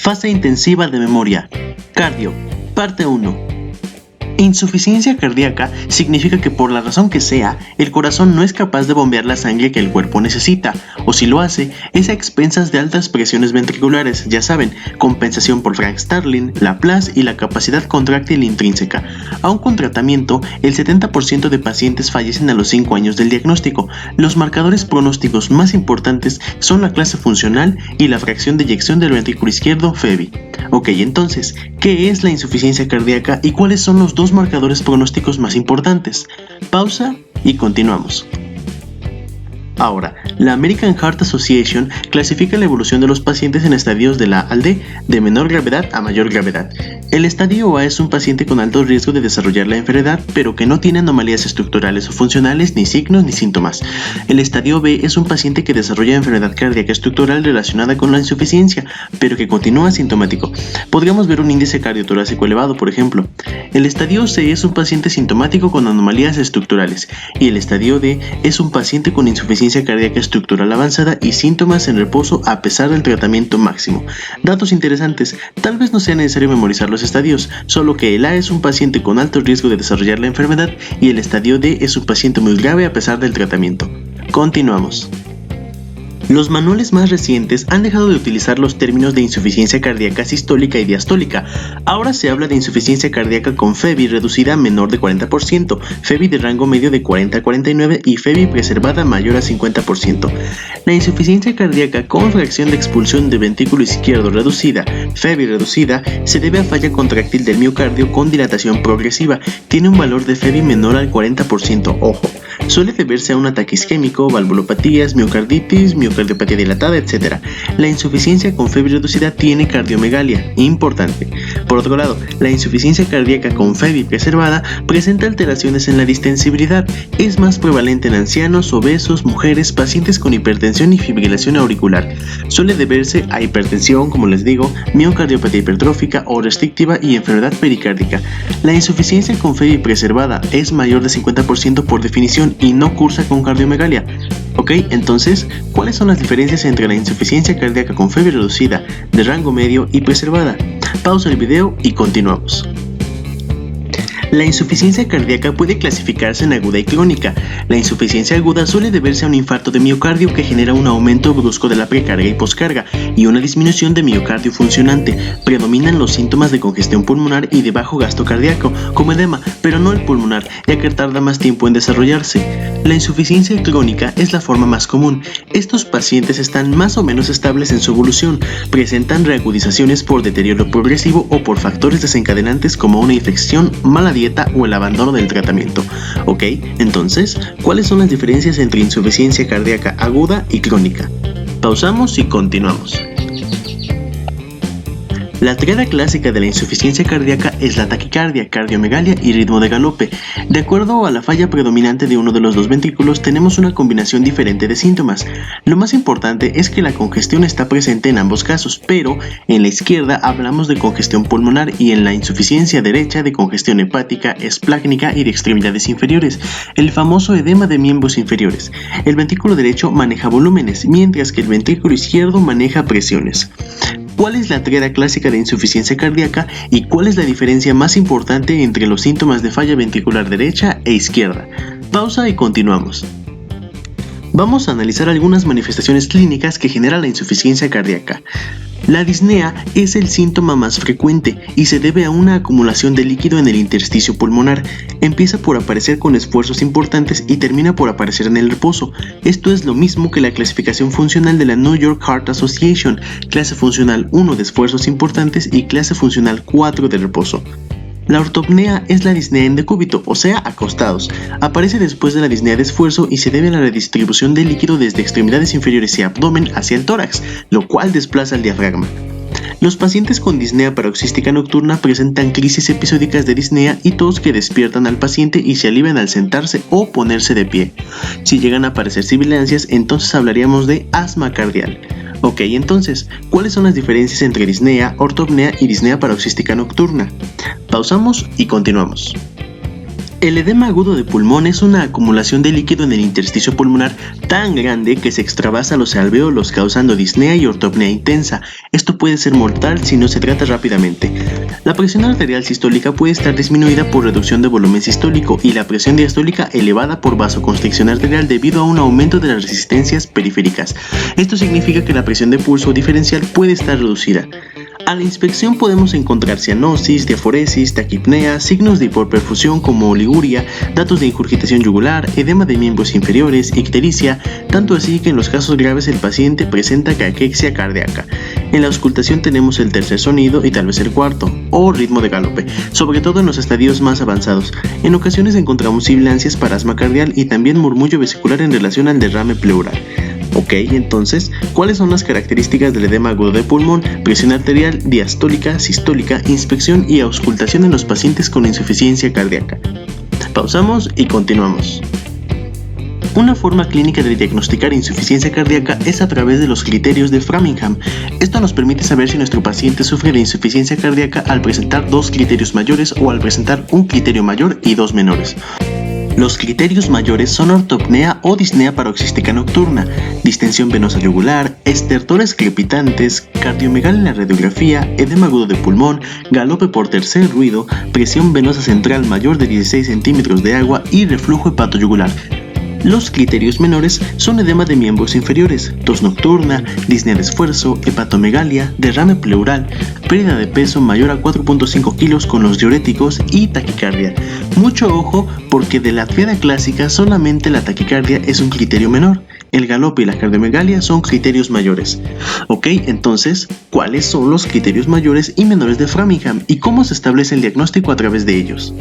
Fase intensiva de memoria. Cardio. Parte 1. Insuficiencia cardíaca significa que por la razón que sea, el corazón no es capaz de bombear la sangre que el cuerpo necesita, o si lo hace, es a expensas de altas presiones ventriculares, ya saben, compensación por Frank Starling, Laplace y la capacidad contráctil intrínseca. Aun con tratamiento, el 70% de pacientes fallecen a los 5 años del diagnóstico. Los marcadores pronósticos más importantes son la clase funcional y la fracción de eyección del ventrículo izquierdo, FEBI. Ok, entonces, ¿qué es la insuficiencia cardíaca y cuáles son los dos marcadores pronósticos más importantes? Pausa y continuamos. Ahora, la American Heart Association clasifica la evolución de los pacientes en estadios de la A al D, de menor gravedad a mayor gravedad. El estadio A es un paciente con alto riesgo de desarrollar la enfermedad, pero que no tiene anomalías estructurales o funcionales, ni signos ni síntomas. El estadio B es un paciente que desarrolla enfermedad cardíaca estructural relacionada con la insuficiencia, pero que continúa asintomático. Podríamos ver un índice cardiotorácico elevado, por ejemplo. El estadio C es un paciente sintomático con anomalías estructurales, y el estadio D es un paciente con insuficiencia cardíaca estructural avanzada y síntomas en reposo a pesar del tratamiento máximo. Datos interesantes: tal vez no sea necesario memorizar los estadios, solo que el A es un paciente con alto riesgo de desarrollar la enfermedad y el estadio D es un paciente muy grave a pesar del tratamiento. Continuamos. Los manuales más recientes han dejado de utilizar los términos de insuficiencia cardíaca sistólica y diastólica. Ahora se habla de insuficiencia cardíaca con FEBI reducida menor de 40%, FEBI de rango medio de 40 a 49 y FEBI preservada mayor a 50%. La insuficiencia cardíaca con fracción de expulsión de ventrículo izquierdo reducida, FEBI reducida, se debe a falla contráctil del miocardio con dilatación progresiva. Tiene un valor de FEBI menor al 40%, ojo. Suele deberse a un ataque isquémico, valvulopatías, miocarditis, miocardiopatía dilatada, etc. La insuficiencia con FEBI reducida tiene cardiomegalia, importante. Por otro lado, la insuficiencia cardíaca con FEBI preservada presenta alteraciones en la distensibilidad. Es más prevalente en ancianos, obesos, mujeres, pacientes con hipertensión y fibrilación auricular. Suele deberse a hipertensión, como les digo, miocardiopatía hipertrófica o restrictiva y enfermedad pericárdica. La insuficiencia con FEBI preservada es mayor de 50% por definición y no cursa con cardiomegalia. Ok, entonces, ¿cuáles son las diferencias entre la insuficiencia cardíaca con FEBI reducida, de rango medio y preservada? Pausa el video y continuamos. La insuficiencia cardíaca puede clasificarse en aguda y crónica. La insuficiencia aguda suele deberse a un infarto de miocardio que genera un aumento brusco de la precarga y poscarga y una disminución de miocardio funcionante. Predominan los síntomas de congestión pulmonar y de bajo gasto cardíaco, como edema, pero no el pulmonar, ya que tarda más tiempo en desarrollarse. La insuficiencia crónica es la forma más común. Estos pacientes están más o menos estables en su evolución, presentan reagudizaciones por deterioro progresivo o por factores desencadenantes como una infección, mala dieta o el abandono del tratamiento. Ok, entonces, ¿cuáles son las diferencias entre insuficiencia cardíaca aguda y crónica? Pausamos y continuamos. La triada clásica de la insuficiencia cardíaca es la taquicardia, cardiomegalia y ritmo de galope. De acuerdo a la falla predominante de uno de los dos ventrículos, tenemos una combinación diferente de síntomas. Lo más importante es que la congestión está presente en ambos casos, pero en la izquierda hablamos de congestión pulmonar y en la insuficiencia derecha de congestión hepática, esplácnica y de extremidades inferiores, el famoso edema de miembros inferiores. El ventrículo derecho maneja volúmenes, mientras que el ventrículo izquierdo maneja presiones. ¿Cuál es la triada clásica de insuficiencia cardíaca y cuál es la diferencia más importante entre los síntomas de falla ventricular derecha e izquierda? Pausa y continuamos. Vamos a analizar algunas manifestaciones clínicas que genera la insuficiencia cardíaca. La disnea es el síntoma más frecuente y se debe a una acumulación de líquido en el intersticio pulmonar. Empieza por aparecer con esfuerzos importantes y termina por aparecer en el reposo. Esto es lo mismo que la clasificación funcional de la New York Heart Association, clase funcional 1 de esfuerzos importantes y clase funcional 4 de reposo. La ortopnea es la disnea en decúbito, o sea, acostados. Aparece después de la disnea de esfuerzo y se debe a la redistribución de líquido desde extremidades inferiores y abdomen hacia el tórax, lo cual desplaza el diafragma. Los pacientes con disnea paroxística nocturna presentan crisis episódicas de disnea y tos que despiertan al paciente y se alivian al sentarse o ponerse de pie. Si llegan a aparecer sibilancias, entonces hablaríamos de asma cardial. Ok, entonces, ¿cuáles son las diferencias entre disnea, ortopnea y disnea paroxística nocturna? Pausamos y continuamos. El edema agudo de pulmón es una acumulación de líquido en el intersticio pulmonar tan grande que se extravasa a los alvéolos causando disnea y ortopnea intensa. Esto puede ser mortal si no se trata rápidamente. La presión arterial sistólica puede estar disminuida por reducción de volumen sistólico y la presión diastólica elevada por vasoconstricción arterial debido a un aumento de las resistencias periféricas. Esto significa que la presión de pulso diferencial puede estar reducida. A la inspección podemos encontrar cianosis, diaforesis, taquipnea, signos de hipoperfusión como oliguria, datos de ingurgitación yugular, edema de miembros inferiores, ictericia, tanto así que en los casos graves el paciente presenta caquexia cardíaca. En la auscultación tenemos el tercer sonido y tal vez el cuarto, o ritmo de galope, sobre todo en los estadios más avanzados. En ocasiones encontramos sibilancias para asma cardial y también murmullo vesicular en relación al derrame pleural. Ok, entonces, ¿cuáles son las características del edema agudo de pulmón? Presión arterial, diastólica, sistólica, inspección y auscultación en los pacientes con insuficiencia cardíaca. Pausamos y continuamos. Una forma clínica de diagnosticar insuficiencia cardíaca es a través de los criterios de Framingham. Esto nos permite saber si nuestro paciente sufre de insuficiencia cardíaca al presentar dos criterios mayores o al presentar un criterio mayor y dos menores. Los criterios mayores son ortopnea o disnea paroxística nocturna, distensión venosa yugular, estertores crepitantes, cardiomegalia en la radiografía, edema agudo de pulmón, galope por tercer ruido, presión venosa central mayor de 16 centímetros de agua y reflujo hepatoyugular. Los criterios menores son edema de miembros inferiores, tos nocturna, disnea de esfuerzo, hepatomegalia, derrame pleural, pérdida de peso mayor a 4.5 kilos con los diuréticos y taquicardia. Mucho ojo porque de la triada clásica solamente la taquicardia es un criterio menor. El galope y la cardiomegalia son criterios mayores. Ok, entonces, ¿cuáles son los criterios mayores y menores de Framingham y cómo se establece el diagnóstico a través de ellos?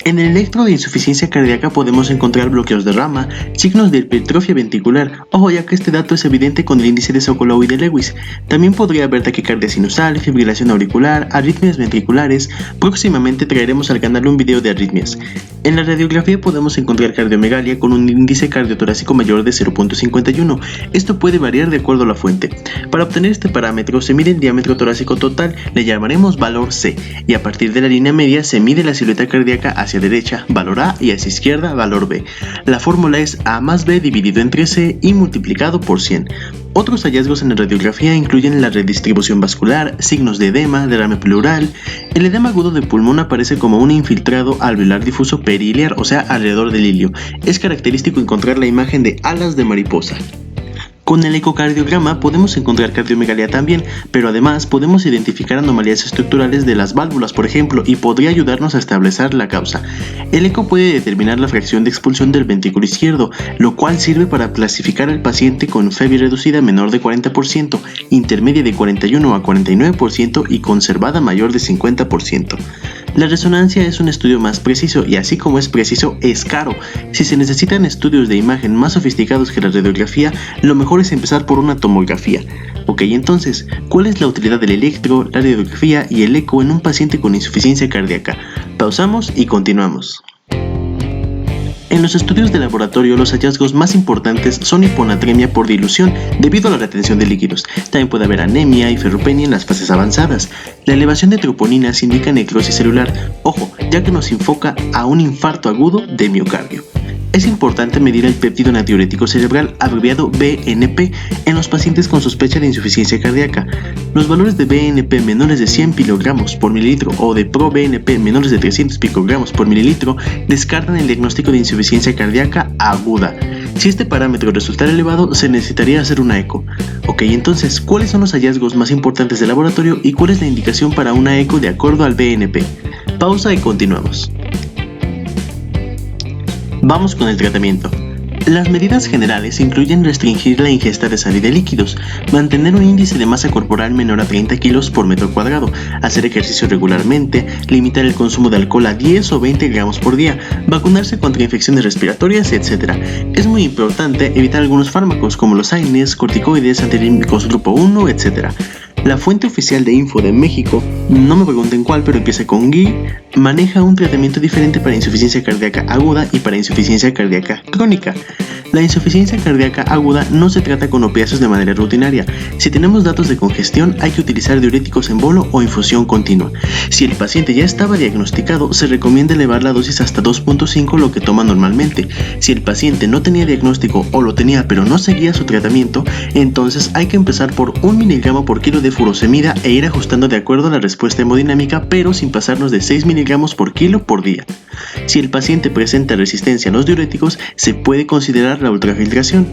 En el electro de insuficiencia cardíaca podemos encontrar bloqueos de rama, signos de hipertrofia ventricular, ojo ya que este dato es evidente con el índice de Sokolov y de Lewis. También podría haber taquicardia sinusal, fibrilación auricular, arritmias ventriculares. Próximamente traeremos al canal un video de arritmias. En la radiografía podemos encontrar cardiomegalia con un índice cardiotorácico mayor de 0.51. Esto puede variar de acuerdo a la fuente. Para obtener este parámetro se mide el diámetro torácico total, le llamaremos valor C, y a partir de la línea media se mide la silueta cardíaca hacia derecha, valor A, y hacia izquierda, valor B. La fórmula es A más B dividido entre C y multiplicado por 100. Otros hallazgos en la radiografía incluyen la redistribución vascular, signos de edema, derrame pleural. El edema agudo de pulmón aparece como un infiltrado alveolar difuso periliar, o sea, alrededor del ilio. Es característico encontrar la imagen de alas de mariposa. Con el ecocardiograma podemos encontrar cardiomegalia también, pero además podemos identificar anomalías estructurales de las válvulas, por ejemplo, y podría ayudarnos a establecer la causa. El eco puede determinar la fracción de expulsión del ventrículo izquierdo, lo cual sirve para clasificar al paciente con FEBI reducida menor de 40%, intermedia de 41 a 49% y conservada mayor de 50%. La resonancia es un estudio más preciso y así como es preciso, es caro. Si se necesitan estudios de imagen más sofisticados que la radiografía, lo mejor es empezar por una tomografía. Ok, entonces, ¿cuál es la utilidad del electro, la radiografía y el eco en un paciente con insuficiencia cardíaca? Pausamos y continuamos. En los estudios de laboratorio, los hallazgos más importantes son hiponatremia por dilución debido a la retención de líquidos. También puede haber anemia y ferropenia en las fases avanzadas. La elevación de troponinas indica necrosis celular, ojo, ya que nos enfoca a un infarto agudo de miocardio. Es importante medir el péptido natriurético cerebral, abreviado BNP, en los pacientes con sospecha de insuficiencia cardíaca. Los valores de BNP menores de 100 pilogramos por mililitro o de ProBNP menores de 300 picogramos por mililitro descartan el diagnóstico de insuficiencia cardíaca aguda. Si este parámetro resultara elevado, se necesitaría hacer una eco. Ok, entonces, ¿cuáles son los hallazgos más importantes del laboratorio y cuál es la indicación para una eco de acuerdo al BNP? Pausa y continuamos. Vamos con el tratamiento. Las medidas generales incluyen restringir la ingesta de sal y de líquidos, mantener un índice de masa corporal menor a 30 kilos por metro cuadrado, hacer ejercicio regularmente, limitar el consumo de alcohol a 10 o 20 gramos por día, vacunarse contra infecciones respiratorias, etc. Es muy importante evitar algunos fármacos como los AINES, corticoides, antiarrítmicos grupo 1, etc. La fuente oficial de info de México, no me pregunten cuál, pero empieza con GUI, maneja un tratamiento diferente para insuficiencia cardíaca aguda y para insuficiencia cardíaca crónica. La insuficiencia cardíaca aguda no se trata con opiáceos de manera rutinaria. Si tenemos datos de congestión, hay que utilizar diuréticos en bolo o infusión continua. Si el paciente ya estaba diagnosticado, se recomienda elevar la dosis hasta 2.5 lo que toma normalmente. Si el paciente no tenía diagnóstico o lo tenía pero no seguía su tratamiento, entonces hay que empezar por 1 mg por kilo de furosemida e ir ajustando de acuerdo a la respuesta hemodinámica, pero sin pasarnos de 6 mg por kilo por día. Si el paciente presenta resistencia a los diuréticos, se puede considerar la ultrafiltración.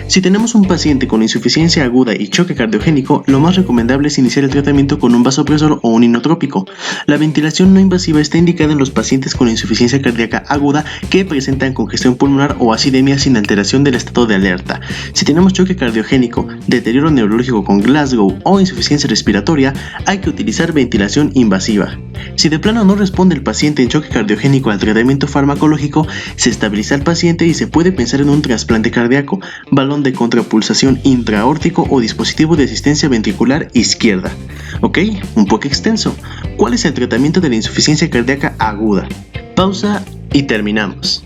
Si tenemos un paciente con insuficiencia aguda y choque cardiogénico, lo más recomendable es iniciar el tratamiento con un vasopresor o un inotrópico. La ventilación no invasiva está indicada en los pacientes con insuficiencia cardíaca aguda que presentan congestión pulmonar o acidemia sin alteración del estado de alerta. Si tenemos choque cardiogénico, deterioro neurológico con Glasgow o insuficiencia respiratoria, hay que utilizar ventilación invasiva. Si de plano no responde el paciente en choque cardiogénico al tratamiento farmacológico, se estabiliza el paciente y se puede pensar en un trasplante cardíaco, balón de contrapulsación intraaórtico o dispositivo de asistencia ventricular izquierda. Ok, un poco extenso. ¿Cuál es el tratamiento de la insuficiencia cardíaca aguda? Pausa y terminamos.